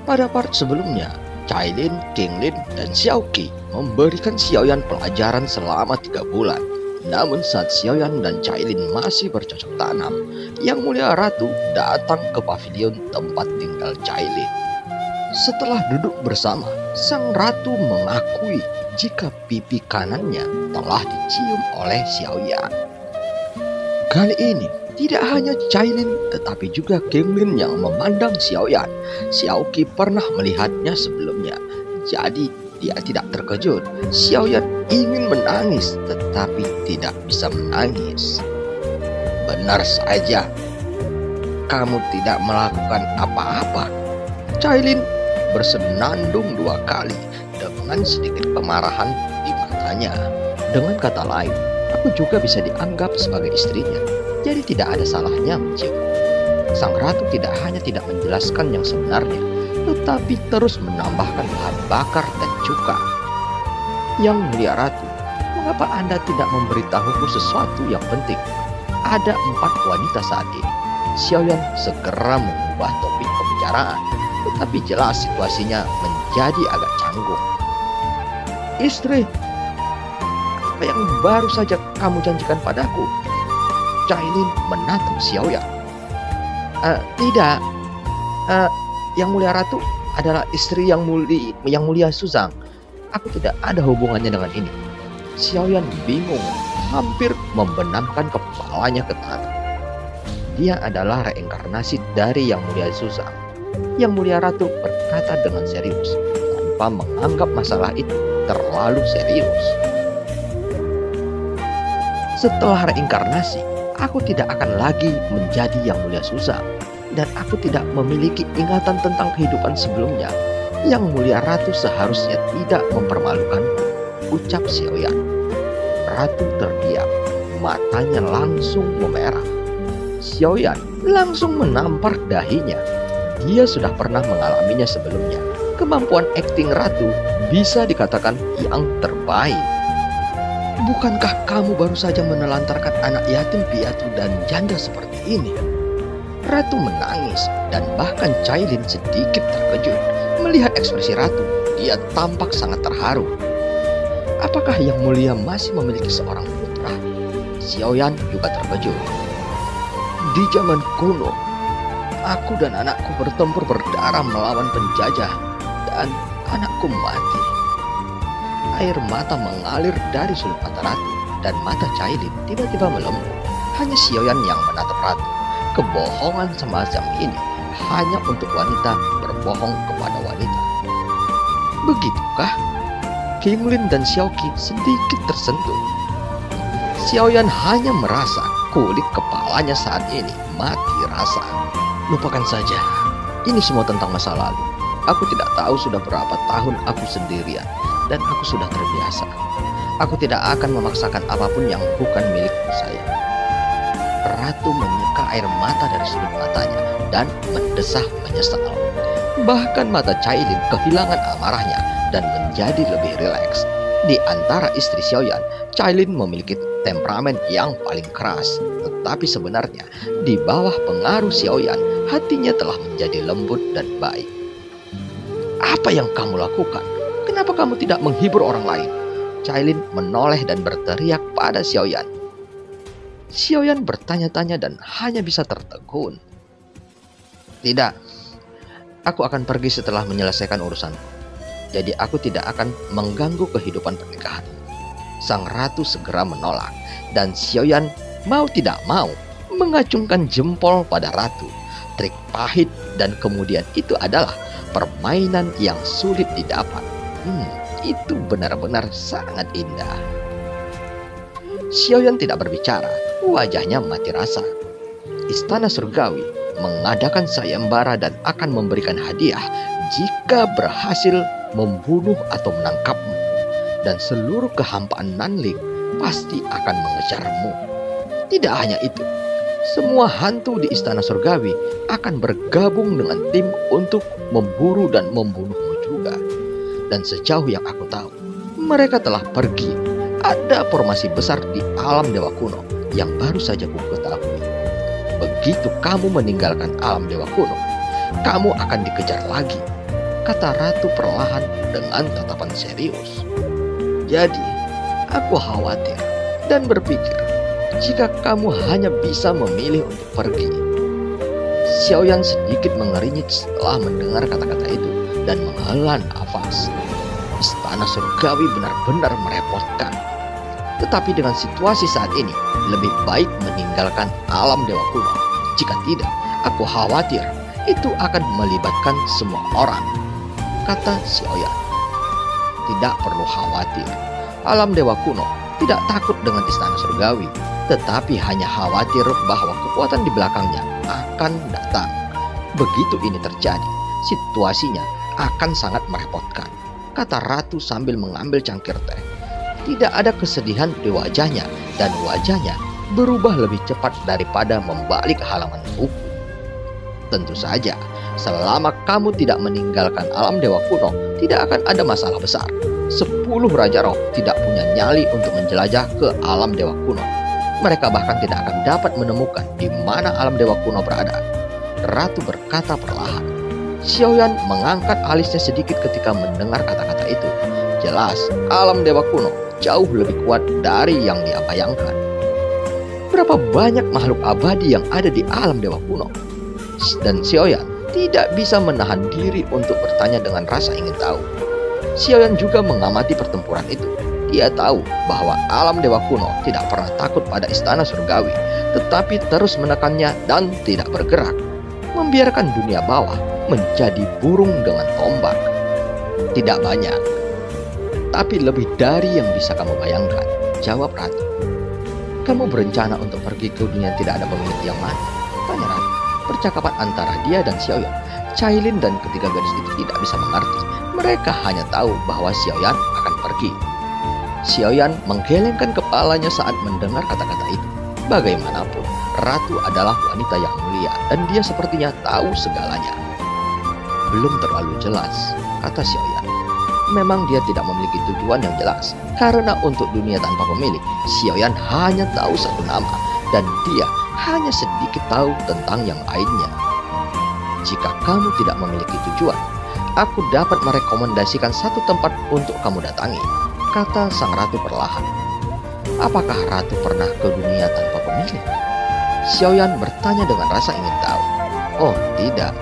Pada part sebelumnya, Cailin, Qinglin, dan Xiaoqi memberikan Xiaoyan pelajaran selama 3 bulan. Namun saat Xiaoyan dan Cailin masih bercocok tanam, Yang Mulia Ratu datang ke pavilion tempat tinggal Cailin. Setelah duduk bersama, sang ratu mengakui jika pipi kanannya telah dicium oleh Xiaoyan. Kali ini tidak hanya Cailin tetapi juga Qinglin yang memandang Xiaoyan. Xiaoqi pernah melihatnya sebelumnya, jadi dia tidak terkejut. Xiaoyan ingin menangis tetapi tidak bisa menangis. Benar saja, kamu tidak melakukan apa-apa. Cailin bersenandung 2 kali dengan sedikit kemarahan di matanya. Dengan kata lain, aku juga bisa dianggap sebagai istrinya, jadi tidak ada salahnya mencium. Sang ratu tidak hanya tidak menjelaskan yang sebenarnya, tetapi terus menambahkan bahan bakar dan cuka. Yang Mulia Ratu, mengapa Anda tidak memberitahuku sesuatu yang penting? Ada 4 wanita saat ini. Xiaoyan segera mengubah topik pembicaraan, tetapi jelas situasinya menjadi agak canggung. Istri, apa yang baru saja kamu janjikan padaku? Cailin menatap Xiaoyan. Tidak, Yang Mulia Ratu adalah istri yang mulia Suzang. Aku tidak ada hubungannya dengan ini. Xiaoyan bingung, hampir membenamkan kepalanya ke tanah. Dia adalah reinkarnasi dari Yang Mulia Suzang. Yang Mulia Ratu berkata dengan serius, tanpa menganggap masalah itu terlalu serius. Setelah reinkarnasi, aku tidak akan lagi menjadi Yang Mulia Suzang, dan aku tidak memiliki ingatan tentang kehidupan sebelumnya. Yang Mulia Ratu seharusnya tidak mempermalukanku, ucap Xiaoyan. Ratu terdiam, matanya langsung memerah. Xiaoyan langsung menampar dahinya. Dia sudah pernah mengalaminya sebelumnya. Kemampuan akting ratu bisa dikatakan yang terbaik. Bukankah kamu baru saja menelantarkan anak yatim piatu dan janda seperti ini? Ratu menangis dan bahkan Cailin sedikit terkejut. Melihat ekspresi ratu, dia tampak sangat terharu. Apakah Yang Mulia masih memiliki seorang putra? Xiaoyan juga terkejut. Di zaman kuno, aku dan anakku bertempur berdarah melawan penjajah dan anakku mati. Air mata mengalir dari sudut mata ratu dan mata Cailin tiba-tiba melembut. Hanya Xiaoyan yang menatap ratu. Kebohongan semacam ini hanya untuk wanita berbohong kepada wanita. Begitukah? Qinglin dan Xiaoqi sedikit tersentuh. Xiaoyan hanya merasa kulit kepalanya saat ini mati rasa. Lupakan saja, ini semua tentang masa lalu. Aku tidak tahu sudah berapa tahun aku sendirian, dan aku sudah terbiasa. Aku tidak akan memaksakan apapun yang bukan milik saya. Ratu menyeka air mata dari sudut matanya dan mendesah menyesal. Bahkan mata Cailin kehilangan amarahnya dan menjadi lebih rileks. Di antara istri Xiaoyan, Cailin memiliki temperamen yang paling keras. Tetapi sebenarnya, di bawah pengaruh Xiaoyan, hatinya telah menjadi lembut dan baik. Apa yang kamu lakukan? Kenapa kamu tidak menghibur orang lain? Cailin menoleh dan berteriak pada Xiaoyan. Xiaoyan bertanya-tanya dan hanya bisa tertegun. Tidak, aku akan pergi setelah menyelesaikan urusanku. Jadi aku tidak akan mengganggu kehidupan pernikahan. Sang ratu segera menolak, dan Xiaoyan mau tidak mau mengacungkan jempol pada ratu. Trik pahit dan kemudian itu adalah permainan yang sulit didapat. Itu benar-benar sangat indah. Xiaoyan tidak berbicara, wajahnya mati rasa. Istana Surgawi mengadakan sayembara dan akan memberikan hadiah jika berhasil membunuh atau menangkapmu. Dan seluruh kehampaan Nanling pasti akan mengejarmu. Tidak hanya itu, semua hantu di Istana Surgawi akan bergabung dengan tim untuk memburu dan membunuhmu juga. Dan sejauh yang aku tahu, mereka telah pergi. Ada formasi besar di alam dewa kuno yang baru saja ku ketahui. Begitu kamu meninggalkan alam dewa kuno, kamu akan dikejar lagi. kata ratu perlahan dengan tatapan serius. Jadi, aku khawatir dan berpikir jika kamu hanya bisa memilih untuk pergi. Xiaoyan sedikit mengeringit setelah mendengar kata-kata itu dan menghela nafas. Istana surgawi benar-benar merepotkan. Tetapi dengan situasi saat ini, lebih baik meninggalkan alam dewa kuno. Jika tidak, aku khawatir itu akan melibatkan semua orang, kata Xiaoyan. Tidak perlu khawatir. Alam dewa kuno tidak takut dengan istana surgawi, tetapi hanya khawatir bahwa kekuatan di belakangnya akan datang. Begitu ini terjadi, situasinya akan sangat merepotkan, kata ratu sambil mengambil cangkir teh. Tidak ada kesedihan di wajahnya, dan wajahnya berubah lebih cepat daripada membalik halaman buku. Tentu saja, selama kamu tidak meninggalkan alam dewa kuno, tidak akan ada masalah besar. 10 Raja Roh tidak punya nyali untuk menjelajah ke alam dewa kuno. Mereka bahkan tidak akan dapat menemukan di mana alam dewa kuno berada. Ratu berkata perlahan. Xiaoyan mengangkat alisnya sedikit ketika mendengar kata-kata itu. Jelas, alam dewa kuno jauh lebih kuat dari yang dia bayangkan. Berapa banyak makhluk abadi yang ada di alam dewa kuno? Dan Xiaoyan tidak bisa menahan diri untuk bertanya dengan rasa ingin tahu. Xiaoyan juga mengamati pertempuran itu. Dia tahu bahwa alam dewa kuno tidak pernah takut pada istana surgawi, tetapi terus menekannya dan tidak bergerak, membiarkan dunia bawah menjadi burung dengan tombak. Tidak banyak, tapi lebih dari yang bisa kamu bayangkan, jawab ratu. Kamu berencana untuk pergi ke dunia tidak ada pemilik yang mana? Tanya ratu. Percakapan antara dia dan Xiaoyan, Cailin dan ketiga gadis itu tidak bisa mengerti. Mereka hanya tahu bahwa Xiaoyan akan pergi. Xiaoyan menggelengkan kepalanya saat mendengar kata-kata itu. Bagaimanapun, ratu adalah wanita yang mulia dan dia sepertinya tahu segalanya. Belum terlalu jelas, kata Xiaoyan. Memang dia tidak memiliki tujuan yang jelas, karena untuk dunia tanpa pemilik, Xiaoyan hanya tahu satu nama, dan dia hanya sedikit tahu tentang yang lainnya. Jika kamu tidak memiliki tujuan, aku dapat merekomendasikan satu tempat untuk kamu datangi, kata sang ratu perlahan. Apakah ratu pernah ke dunia tanpa pemilik? Xiaoyan bertanya dengan rasa ingin tahu. Oh tidak,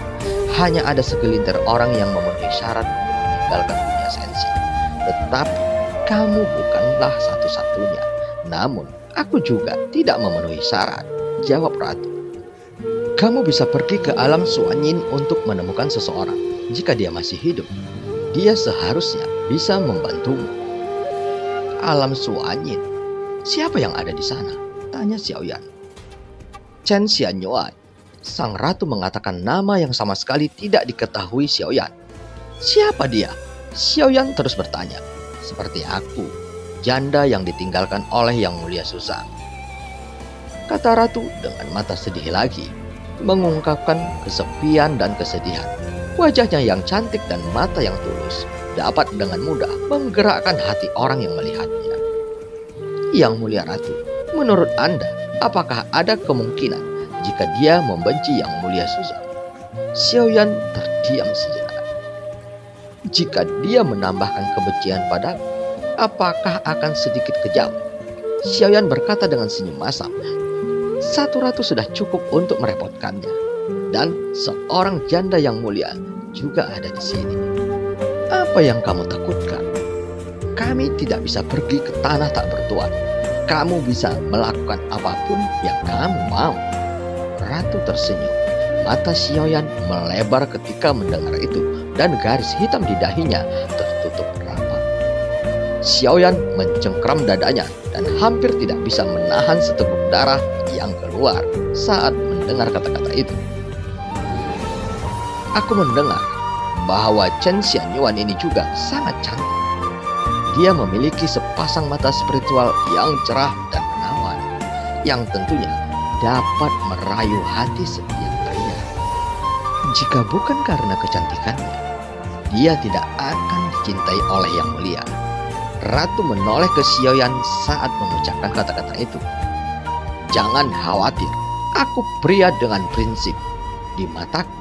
hanya ada segelintir orang yang memenuhi syarat untuk meninggalkan dunia sensi. Tetapi kamu bukanlah satu-satunya. Namun aku juga tidak memenuhi syarat, jawab ratu. Kamu bisa pergi ke alam Suanyin untuk menemukan seseorang. Jika dia masih hidup, dia seharusnya bisa membantumu. Alam Suanyin, siapa yang ada di sana? Tanya Xiaoyan. Chen Xianyuan, sang ratu mengatakan nama yang sama sekali tidak diketahui Xiaoyan. Siapa dia? Xiaoyan terus bertanya. Seperti aku, janda yang ditinggalkan oleh Yang Mulia Susang, kata ratu dengan mata sedih lagi, mengungkapkan kesepian dan kesedihan. Wajahnya yang cantik dan mata yang tulus dapat dengan mudah menggerakkan hati orang yang melihatnya. Yang Mulia Ratu, menurut Anda, apakah ada kemungkinan jika dia membenci Yang Mulia Susang? Xiaoyan terdiam sejenak. Jika dia menambahkan kebencian padaku, apakah akan sedikit kejam? Xiaoyan berkata dengan senyum masam. Satu ratu sudah cukup untuk merepotkannya, dan seorang janda yang mulia juga ada di sini. Apa yang kamu takutkan? Kami tidak bisa pergi ke tanah tak bertuan. Kamu bisa melakukan apapun yang kamu mau. Ratu tersenyum. Mata Xiaoyan melebar ketika mendengar itu, dan garis hitam di dahinya tertutup rapat. Xiaoyan mencengkram dadanya dan hampir tidak bisa menahan seteguk darah yang keluar saat mendengar kata-kata itu. Aku mendengar bahwa Chen Xianyuan ini juga sangat cantik. Dia memiliki sepasang mata spiritual yang cerah dan menawan, yang tentunya dapat merayu hati setiap pria. Jika bukan karena kecantikannya, dia tidak akan dicintai oleh Yang Mulia. Ratu menoleh ke Xiaoyan saat mengucapkan kata-kata itu. Jangan khawatir, aku pria dengan prinsip. Di mataku,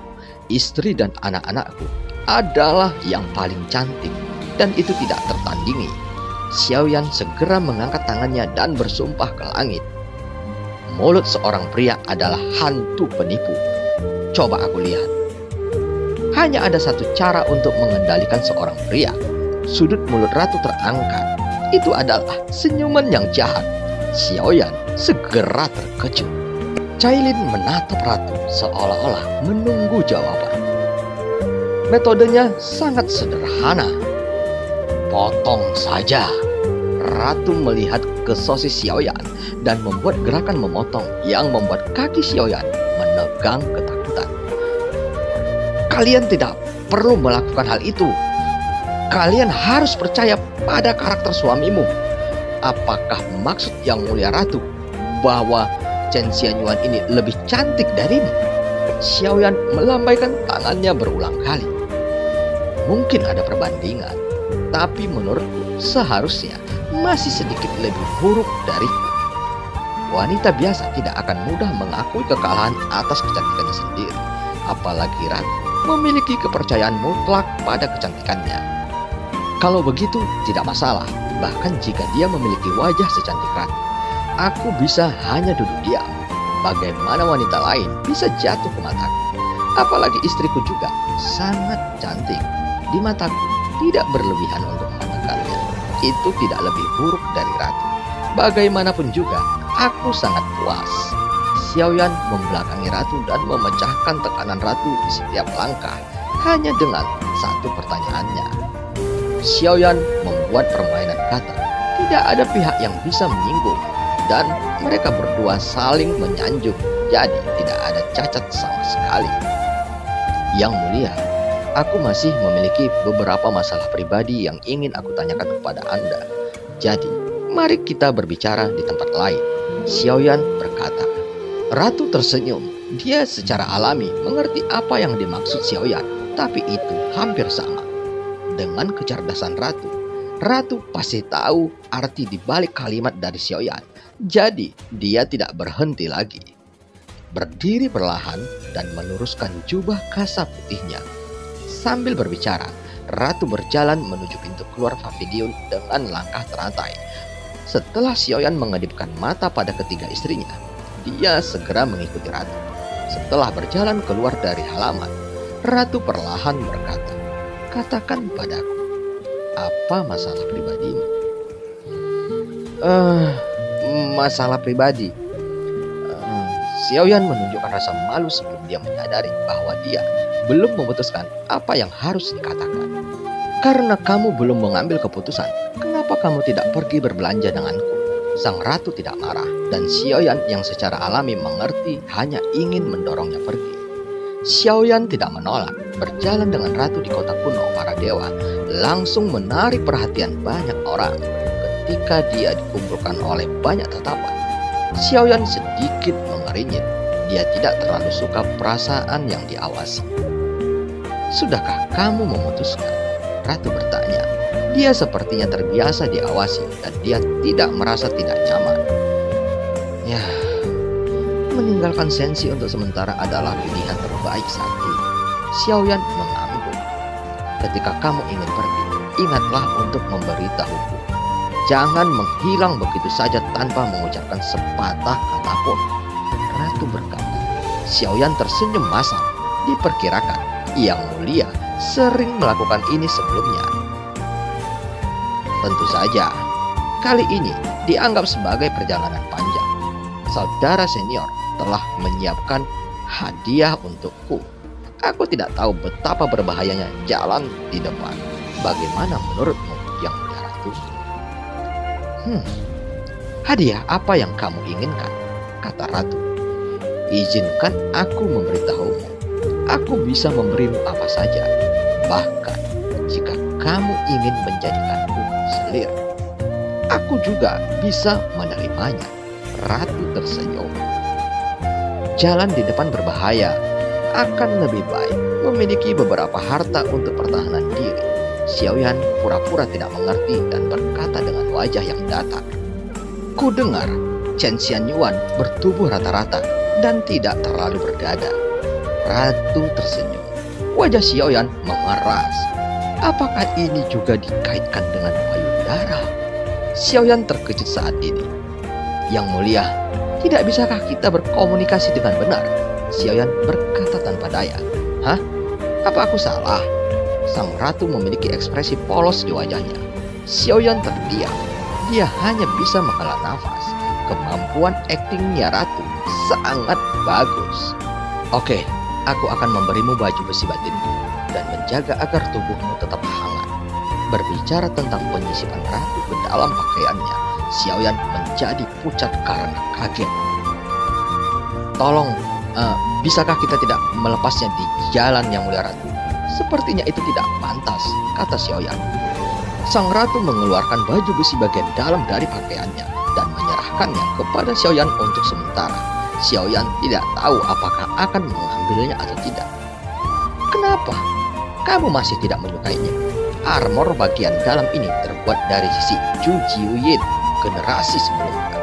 istri dan anak-anakku adalah yang paling cantik dan itu tidak tertandingi. Xiaoyan segera mengangkat tangannya dan bersumpah ke langit. Mulut seorang pria adalah hantu penipu. Coba aku lihat. Hanya ada satu cara untuk mengendalikan seorang pria. Sudut mulut ratu terangkat. Itu adalah senyuman yang jahat. Xiaoyan segera terkejut. Cailin menatap ratu seolah-olah menunggu jawaban. Metodenya sangat sederhana. Potong saja. Ratu melihat ke sosis Xiaoyan dan membuat gerakan memotong yang membuat kaki Xiaoyan menegang ketakutan. Kalian tidak perlu melakukan hal itu. Kalian harus percaya pada karakter suamimu. Apakah maksud yang mulia ratu bahwa Chen Xianyuan ini lebih cantik darimu? Xiaoyan melambaikan tangannya berulang kali. Mungkin ada perbandingan, tapi menurutku seharusnya masih sedikit lebih buruk dariku. Wanita biasa tidak akan mudah mengakui kekalahan atas kecantikannya sendiri, apalagi ratu memiliki kepercayaan mutlak pada kecantikannya. Kalau begitu tidak masalah, bahkan jika dia memiliki wajah secantik ratu, aku bisa hanya duduk diam. Bagaimana wanita lain bisa jatuh ke mataku? Apalagi istriku juga sangat cantik. Di mataku tidak berlebihan untuk mengatakannya. Itu tidak lebih buruk dari ratu. Bagaimanapun juga, aku sangat puas. Xiaoyan membelakangi ratu dan memecahkan tekanan ratu di setiap langkah hanya dengan satu pertanyaannya. Xiaoyan membuat permainan kata. Tidak ada pihak yang bisa menyinggung dan mereka berdua saling menyanjung. Jadi tidak ada cacat sama sekali. Yang mulia, aku masih memiliki beberapa masalah pribadi yang ingin aku tanyakan kepada Anda. Jadi, mari kita berbicara di tempat lain. Xiaoyan berkata. Ratu tersenyum. Dia secara alami mengerti apa yang dimaksud Xiaoyan, tapi itu hampir sama. Dengan kecerdasan ratu, ratu pasti tahu arti di balik kalimat dari Xiaoyan. Jadi, dia tidak berhenti lagi. Berdiri perlahan dan meluruskan jubah kasa putihnya. Sambil berbicara, ratu berjalan menuju pintu keluar pavilion dengan langkah teratai. Setelah Xiaoyan mengedipkan mata pada ketiga istrinya, dia segera mengikuti ratu. Setelah berjalan keluar dari halaman, ratu perlahan berkata, "Katakan padaku, apa masalah pribadimu?" Masalah pribadi. Xiaoyan menunjukkan rasa malu sebelum dia menyadari bahwa dia belum memutuskan apa yang harus dikatakan. Karena kamu belum mengambil keputusan, kenapa kamu tidak pergi berbelanja denganku? Sang ratu tidak marah dan Xiaoyan yang secara alami mengerti hanya ingin mendorongnya pergi. Xiaoyan tidak menolak. Berjalan dengan ratu di kota kuno para dewa langsung menarik perhatian banyak orang. Ketika dia dikumpulkan oleh banyak tatapan, Xiaoyan sedikit mengeringit. Dia tidak terlalu suka perasaan yang diawasi. "Sudahkah kamu memutuskan?" Ratu bertanya. Dia sepertinya terbiasa diawasi dan dia tidak merasa tidak nyaman. Ya, meninggalkan Sensi untuk sementara adalah pilihan terbaik saat ini. Xiaoyan mengangguk. Ketika kamu ingin pergi, ingatlah untuk memberitahuku. Jangan menghilang begitu saja tanpa mengucapkan sepatah kata pun. Ratu berkata. Xiaoyan tersenyum masam. Diperkirakan Yang Mulia sering melakukan ini sebelumnya. Tentu saja, kali ini dianggap sebagai perjalanan panjang. Saudara senior telah menyiapkan hadiah untukku. Aku tidak tahu betapa berbahayanya jalan di depan. Bagaimana menurutmu, Yang Mulia Ratu? Hadiah apa yang kamu inginkan? Kata Ratu. Izinkan aku memberitahumu. Aku bisa memberimu apa saja. Bahkan jika kamu ingin menjadikanku selir, aku juga bisa menerimanya. Ratu tersenyum. Jalan di depan berbahaya. Akan lebih baik memiliki beberapa harta untuk pertahanan diri. Xiaoyan pura-pura tidak mengerti dan berkata dengan wajah yang datar. Ku dengar Chen Xianyuan bertubuh rata-rata dan tidak terlalu berdada. Ratu tersenyum. Wajah Xiaoyan memeras. Apakah ini juga dikaitkan dengan payudara? Xiaoyan terkejut saat ini. Yang mulia, tidak bisakah kita berkomunikasi dengan benar? Xiaoyan berkata tanpa daya. Hah? Apa aku salah? Sang ratu memiliki ekspresi polos di wajahnya. Xiaoyan terdiam. Dia hanya bisa menghela nafas. Kemampuan aktingnya ratu sangat bagus. Oke, aku akan memberimu baju besi batinku dan menjaga agar tubuhmu tetap hangat. Berbicara tentang penyisipan ratu ke dalam pakaiannya, Xiaoyan menjadi pucat karena kaget. Tolong, bisakah kita tidak melepasnya di jalan yang mulia ratu? Sepertinya itu tidak pantas, kata Xiaoyan. Sang ratu mengeluarkan baju besi bagian dalam dari pakaiannya dan menyerahkannya kepada Xiaoyan untuk sementara. Xiaoyan tidak tahu apakah akan mengambilnya atau tidak. Kenapa? Kamu masih tidak menyukainya? Armor bagian dalam ini terbuat dari sisi Zhu Jiuyin generasi sebelumnya.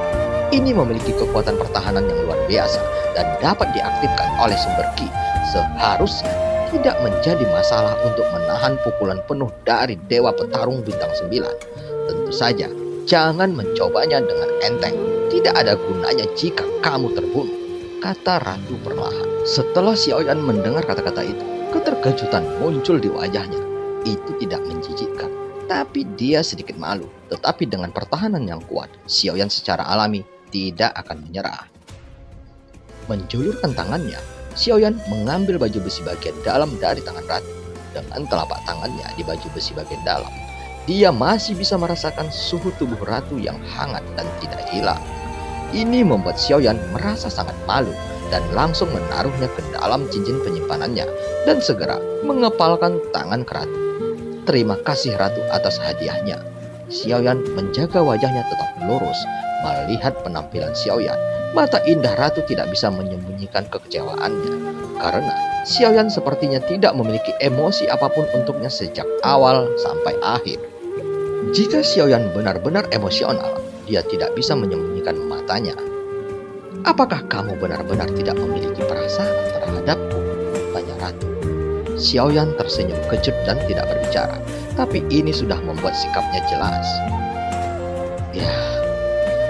Ini memiliki kekuatan pertahanan yang luar biasa dan dapat diaktifkan oleh sumber Qi. Seharusnya tidak menjadi masalah untuk menahan pukulan penuh dari Dewa Petarung Bintang 9. Tentu saja, jangan mencobanya dengan enteng. Tidak ada gunanya jika kamu terbunuh, kata Ratu perlahan. Setelah Xiaoyan mendengar kata-kata itu, keterkejutan muncul di wajahnya. Itu tidak menjijikkan, tapi dia sedikit malu. Tetapi dengan pertahanan yang kuat, Xiaoyan secara alami tidak akan menyerah. Menjulurkan tangannya, Xiaoyan mengambil baju besi bagian dalam dari tangan ratu. Dengan telapak tangannya di baju besi bagian dalam, dia masih bisa merasakan suhu tubuh ratu yang hangat dan tidak hilang. Ini membuat Xiaoyan merasa sangat malu dan langsung menaruhnya ke dalam cincin penyimpanannya dan segera mengepalkan tangan ke ratu. Terima kasih ratu atas hadiahnya. Xiaoyan menjaga wajahnya tetap lurus melihat penampilan Xiaoyan. Mata indah ratu tidak bisa menyembunyikan kekecewaannya karena Xiaoyan sepertinya tidak memiliki emosi apapun untuknya sejak awal sampai akhir. Jika Xiaoyan benar-benar emosional, dia tidak bisa menyembunyikan matanya. Apakah kamu benar-benar tidak memiliki perasaan terhadapku? Tanya ratu. Xiaoyan tersenyum kecut dan tidak berbicara, tapi ini sudah membuat sikapnya jelas. Ya,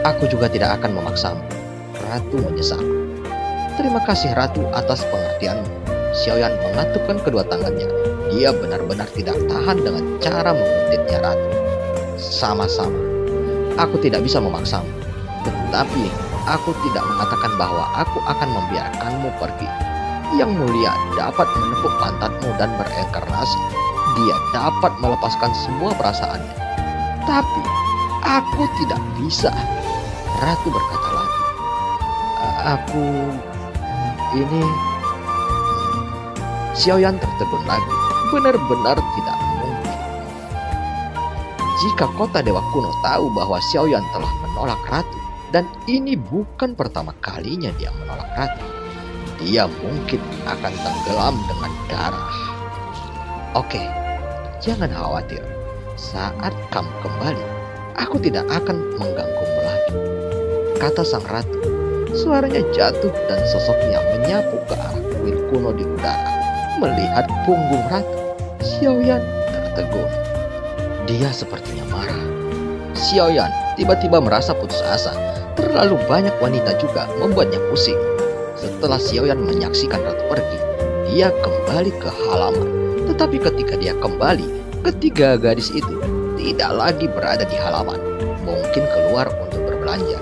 aku juga tidak akan memaksamu. Ratu menyesal. Terima kasih ratu atas pengertianmu. Xiaoyan mengatupkan kedua tangannya. Dia benar-benar tidak tahan dengan cara menggigitnya ratu. Sama-sama. Aku tidak bisa memaksamu. Tetapi aku tidak mengatakan bahwa aku akan membiarkanmu pergi. Yang mulia dapat menepuk pantatmu dan berenkarnasi. Dia dapat melepaskan semua perasaannya. Tapi aku tidak bisa. Ratu berkata lagi. Aku ini... Xiaoyan tertegun lagi. Benar-benar tidak mungkin. Jika kota Dewa Kuno tahu bahwa Xiaoyan telah menolak ratu, dan ini bukan pertama kalinya dia menolak ratu, dia mungkin akan tenggelam dengan darah. Oke, jangan khawatir. Saat kamu kembali, aku tidak akan mengganggumu lagi, kata sang ratu. Suaranya jatuh dan sosoknya menyapu ke arah kuil kuno di udara. Melihat punggung ratu, Xiaoyan tertegun. Dia sepertinya marah. Xiaoyan tiba-tiba merasa putus asa. Terlalu banyak wanita juga membuatnya pusing. Setelah Xiaoyan menyaksikan ratu pergi, dia kembali ke halaman. Tetapi ketika dia kembali, ketiga gadis itu tidak lagi berada di halaman. Mungkin keluar untuk berbelanja.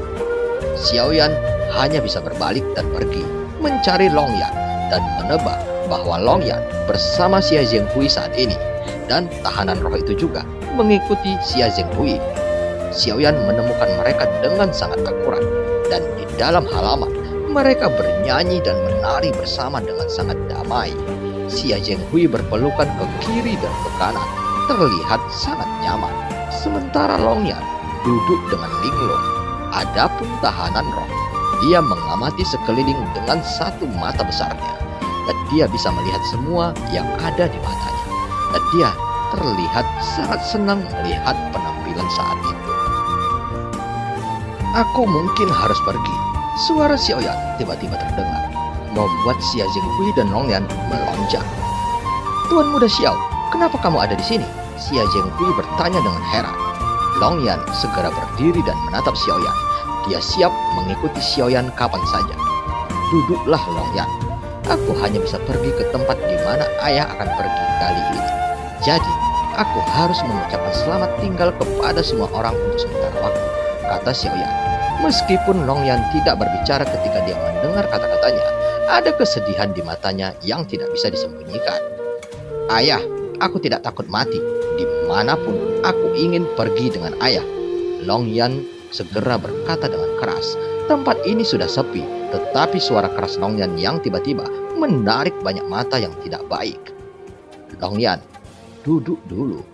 Xiaoyan hanya bisa berbalik dan pergi mencari Longyan dan menebak bahwa Longyan bersama Xia Zhenghui saat ini, dan tahanan roh itu juga mengikuti Xia Zhenghui. Xiaoyan menemukan mereka dengan sangat akurat, dan di dalam halaman mereka bernyanyi dan menari bersama dengan sangat damai. Xia Zhenghui berpelukan ke kiri dan ke kanan, terlihat sangat nyaman. Sementara Longyan duduk dengan linglung. Adapun tahanan roh, dia mengamati sekeliling dengan satu mata besarnya, dan dia bisa melihat semua yang ada di matanya. Dan dia terlihat sangat senang melihat penampilan saat itu. Aku mungkin harus pergi. Suara Xiaoyan tiba-tiba terdengar, membuat Xia Zhenghui dan Longyan melonjak. Tuan Muda Xiao, kenapa kamu ada di sini? Xia Zhenghui bertanya dengan heran. Long Yan segera berdiri dan menatap Xiao Yan. Dia siap mengikuti Xiao Yan kapan saja. Duduklah Long Yan. Aku hanya bisa pergi ke tempat di mana ayah akan pergi kali ini. Jadi, aku harus mengucapkan selamat tinggal kepada semua orang untuk sementara waktu, kata Xiao Yan. Meskipun Long Yan tidak berbicara ketika dia mendengar kata-katanya, ada kesedihan di matanya yang tidak bisa disembunyikan. Ayah, aku tidak takut mati. Dimanapun aku ingin pergi dengan ayah. Long Yan segera berkata dengan keras. Tempat ini sudah sepi, tetapi suara keras Long Yan yang tiba-tiba menarik banyak mata yang tidak baik. Long Yan, duduk dulu.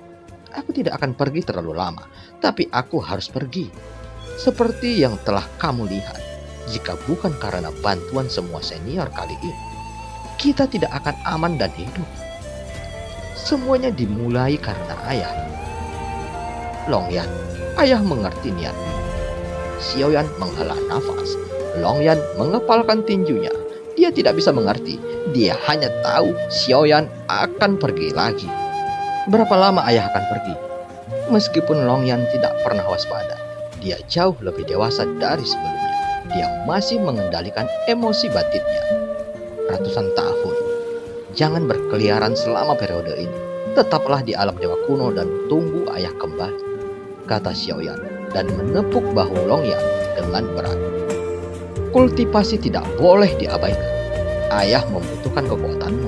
Aku tidak akan pergi terlalu lama, tapi aku harus pergi. Seperti yang telah kamu lihat, jika bukan karena bantuan semua senior kali ini, kita tidak akan aman dan hidup. Semuanya dimulai karena ayah. Long Yan, ayah mengerti niatmu. Xiao Yan menghela nafas. Long Yan mengepalkan tinjunya. Dia tidak bisa mengerti. Dia hanya tahu Xiao Yan akan pergi lagi. Berapa lama ayah akan pergi? Meskipun Long Yan tidak pernah waspada, dia jauh lebih dewasa dari sebelumnya. Dia masih mengendalikan emosi batinnya. Ratusan tahun. Jangan berkeliaran selama periode ini. Tetaplah di alam dewa kuno dan tunggu ayah kembali, kata Xiao Yan dan menepuk bahu Long Yan dengan berat. Kultivasi tidak boleh diabaikan. Ayah membutuhkan kekuatanmu,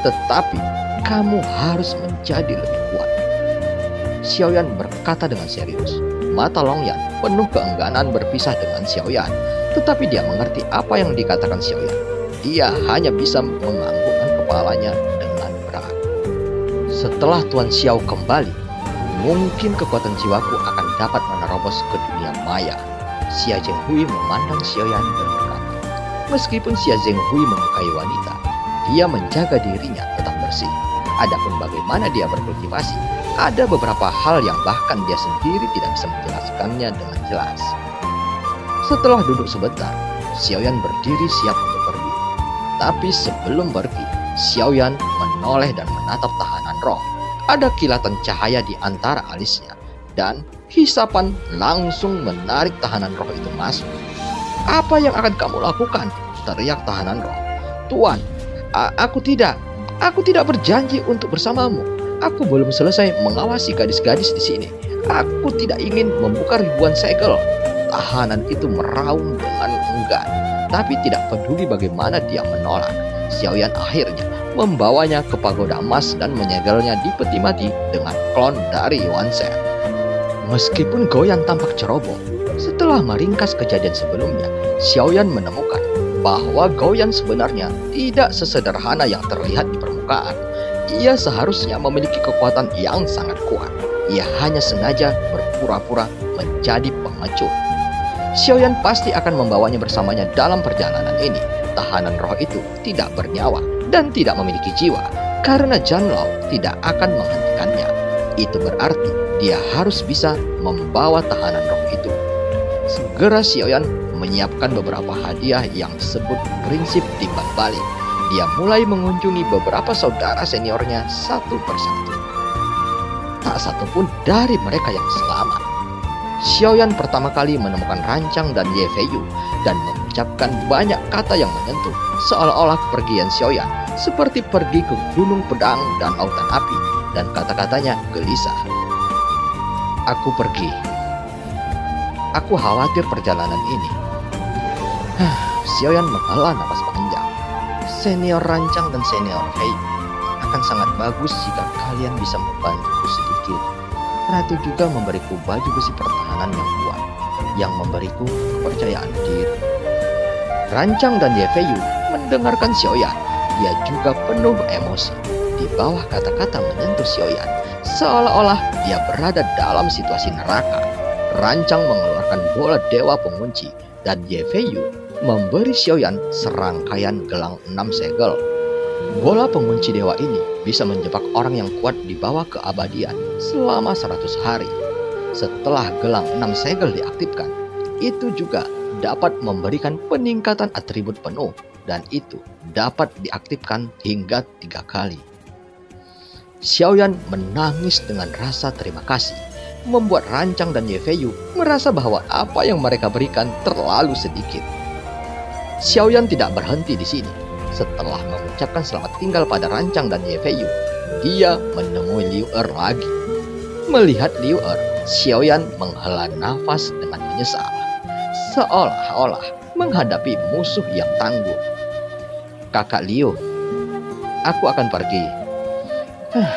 tetapi kamu harus menjadi lebih kuat. Xiao Yan berkata dengan serius. Mata Long Yan penuh keengganan berpisah dengan Xiao Yan, tetapi dia mengerti apa yang dikatakan Xiao Yan. Dia hanya bisa menganggukkan kepalanya dengan berat. Setelah Tuan Xiao kembali, mungkin kekuatan jiwaku akan dapat menerobos ke dunia maya. Xia Zhenghui memandang Xiao Yan dan berkata, meskipun Xia Zhenghui menyukai wanita, dia menjaga dirinya tetap bersih. Adapun bagaimana dia berkultivasi, ada beberapa hal yang bahkan dia sendiri tidak bisa menjelaskannya dengan jelas. Setelah duduk sebentar, Xiao Yan berdiri siap untuk pergi. Tapi sebelum pergi, Xiao Yan menoleh dan menatap tahanan roh. Ada kilatan cahaya di antara alisnya, dan hisapan langsung menarik tahanan roh itu masuk. Apa yang akan kamu lakukan? Teriak tahanan roh. Tuan, aku tidak berjanji untuk bersamamu. Aku belum selesai mengawasi gadis-gadis di sini. Aku tidak ingin membuka ribuan segel. Tahanan itu meraung dengan enggan, tapi tidak peduli bagaimana dia menolak. Xiao Yan akhirnya membawanya ke pagoda emas dan menyegelnya di peti mati dengan klon dari Yuan Shen. Meskipun Goyan tampak ceroboh, setelah meringkas kejadian sebelumnya, Xiao Yan menemukan bahwa Goyan sebenarnya tidak sesederhana yang terlihat di permukaan. Ia seharusnya memiliki kekuatan yang sangat kuat. Ia hanya sengaja berpura-pura menjadi pengecut. Xiao Yan pasti akan membawanya bersamanya dalam perjalanan ini. Tahanan roh itu tidak bernyawa dan tidak memiliki jiwa, karena Janlao tidak akan menghentikannya. Itu berarti dia harus bisa membawa tahanan roh itu. Segera Xiao Yan menyiapkan beberapa hadiah yang disebut prinsip timbal balik. Dia mulai mengunjungi beberapa saudara seniornya satu persatu. Tak satupun dari mereka yang selamat. Xiao Yan pertama kali menemukan Rancang dan Ye Feiyu dan mengucapkan banyak kata yang menyentuh, seolah-olah kepergian Xiao Yan seperti pergi ke gunung pedang dan lautan api, dan kata-katanya gelisah. Aku pergi. Aku khawatir perjalanan ini. Xiao Yan menghela napas panjang. Senior Rancang dan senior Fei, akan sangat bagus jika kalian bisa membantuku sedikit. Ratu juga memberiku baju besi pertahanan yang kuat, yang memberiku kepercayaan diri. Rancang dan Ye Feiyu mendengarkan Xiao Yan. Dia juga penuh emosi. Di bawah kata-kata menyentuh Xiao Yan, seolah-olah dia berada dalam situasi neraka. Rancang mengeluarkan bola dewa pengunci, dan Ye Feiyu memberi Xiao Yan serangkaian gelang 6 segel. Bola pengunci dewa ini bisa menjebak orang yang kuat di bawah keabadian selama 100 hari. Setelah gelang 6 segel diaktifkan, itu juga dapat memberikan peningkatan atribut penuh, dan itu dapat diaktifkan hingga 3 kali. Xiaoyan menangis dengan rasa terima kasih, membuat Rancang dan Ye Feiyu merasa bahwa apa yang mereka berikan terlalu sedikit. Xiaoyan tidak berhenti di sini. Setelah mengucapkan selamat tinggal pada Rancang dan Ye Feiyu, dia menemui Liu Er lagi. Melihat Liu Er, Xiaoyan menghela nafas dengan menyesal, seolah-olah menghadapi musuh yang tangguh. "Kakak Liu, aku akan pergi.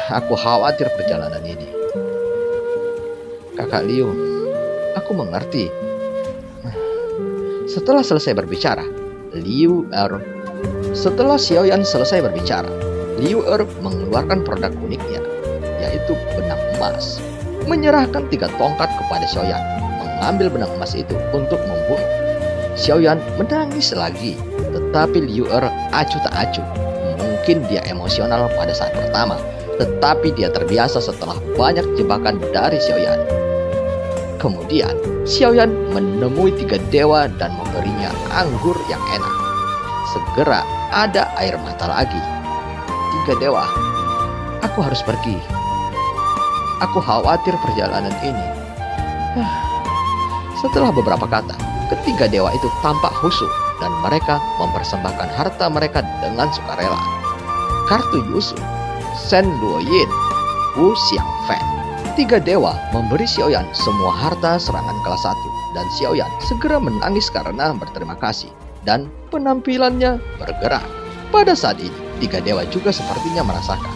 Aku khawatir perjalanan ini." "Kakak Liu, aku mengerti." Setelah Xiaoyan selesai berbicara, Liu Er mengeluarkan produk uniknya, yaitu benang emas. Menyerahkan 3 tongkat kepada Xiaoyan, mengambil benang emas itu untuk membunuh. Xiaoyan menangis lagi, tetapi Liu Er acuh tak acuh. Mungkin dia emosional pada saat pertama, tetapi dia terbiasa setelah banyak jebakan dari Xiaoyan. Kemudian, Xiaoyan menemui 3 dewa dan memberinya anggur yang enak. Segera ada air mata lagi. 3 dewa, "Aku harus pergi. Aku khawatir perjalanan ini." Setelah beberapa kata, ketiga dewa itu tampak khusyuk dan mereka mempersembahkan harta mereka dengan sukarela. Kartu Yusu, Shen Luoyin, Wu Xiangfen. 3 dewa memberi Xiaoyan semua harta serangan kelas 1 dan Xiaoyan segera menangis karena berterima kasih dan penampilannya bergerak. Pada saat ini, 3 dewa juga sepertinya merasakan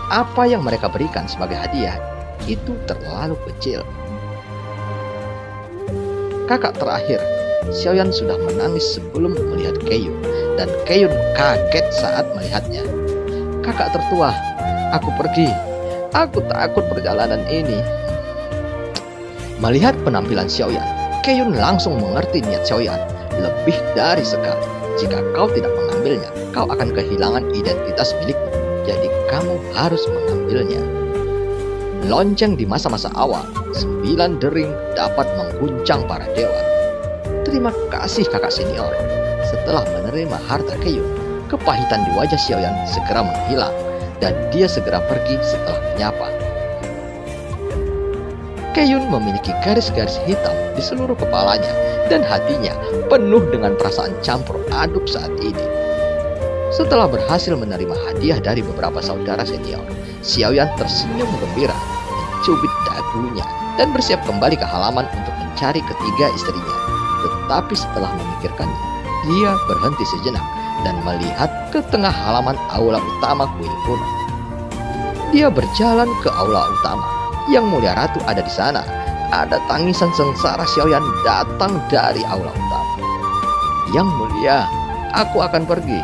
apa yang mereka berikan sebagai hadiah itu terlalu kecil. Kakak terakhir, Xiaoyan sudah menangis sebelum melihat Keiyun, dan Keiyun kaget saat melihatnya. "Kakak tertua, aku pergi. Aku takut perjalanan ini." Melihat penampilan Xiaoyan, Keiyun langsung mengerti niat Xiaoyan lebih dari sekali. Jika kau tidak mengambilnya, kau akan kehilangan identitas milikmu. Jadi kamu harus mengambilnya. Lonceng di masa-masa awal, 9 dering dapat mengguncang para dewa. "Terima kasih kakak senior." Setelah menerima harta Keiyun, kepahitan di wajah Xiaoyan segera menghilang dan dia segera pergi setelah menyapa. Keiyun memiliki garis-garis hitam di seluruh kepalanya dan hatinya penuh dengan perasaan campur aduk saat ini. Setelah berhasil menerima hadiah dari beberapa saudara senior, Xiaoyan tersenyum gembira, mencubit dagunya, dan bersiap kembali ke halaman untuk mencari ketiga istrinya. Tetapi setelah memikirkannya, dia berhenti sejenak dan melihat ke tengah halaman aula utama kuil kuno. Dia berjalan ke aula utama. Yang Mulia Ratu ada di sana. Ada tangisan sengsara Xiaoyan datang dari aula utama. "Yang Mulia, aku akan pergi.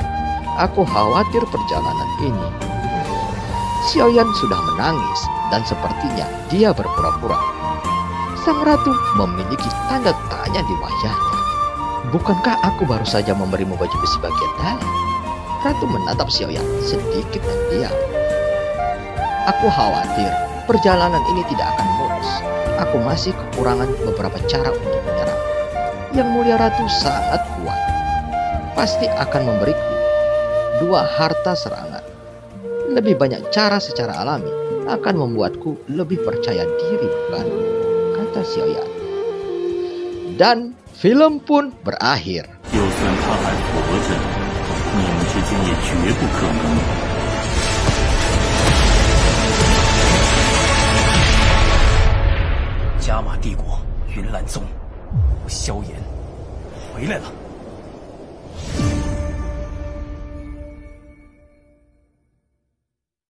Aku khawatir perjalanan ini." Xiaoyan sudah menangis dan sepertinya dia berpura-pura. Sang ratu memiliki tanda tanya di wajahnya. "Bukankah aku baru saja memberimu baju besi bagian dalam?" Ratu menatap Xiaoyan sedikit dan diam. "Aku khawatir perjalanan ini tidak akan mulus. Aku masih kekurangan beberapa cara untuk menyerang. Yang Mulia Ratu sangat kuat. Pasti akan memberiku 2 harta serangan. Lebih banyak cara secara alami akan membuatku lebih percaya diri, bukan?" kata Xiaoyan. Dan film pun berakhir. 就算他还活着，你们之间也绝不可能。加玛帝国云岚宗，萧炎回来了。